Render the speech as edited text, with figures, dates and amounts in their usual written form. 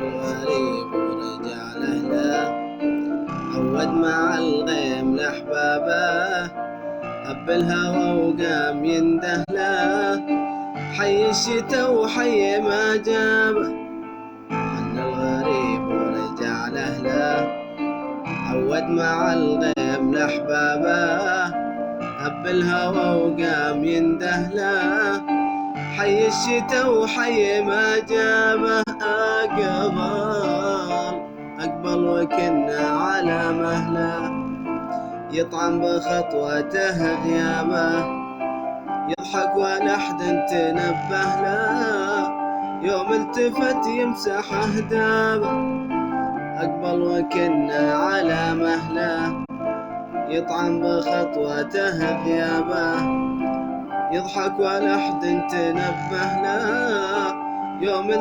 الغريب ورجع لأهله، عود مع الغيم لأحبابه، هب الهوى وقام ينده له، حي الشتا وحي ما جابه. حن الغريب ورجع لأهله، عود مع الغيم لأحبابه، هب الهوى وقام ينده له، حي الشتا وحي ما جابه. أقبل وكنا على مهله، يطعن بخطوته غيابه، يضحك ولا أحد تنبه له، يوم التفت يمسح أهدابه. أقبل وكنا على مهله، يطعن بخطوته غيابه، يضحك ولا أحد تنبه له، يوم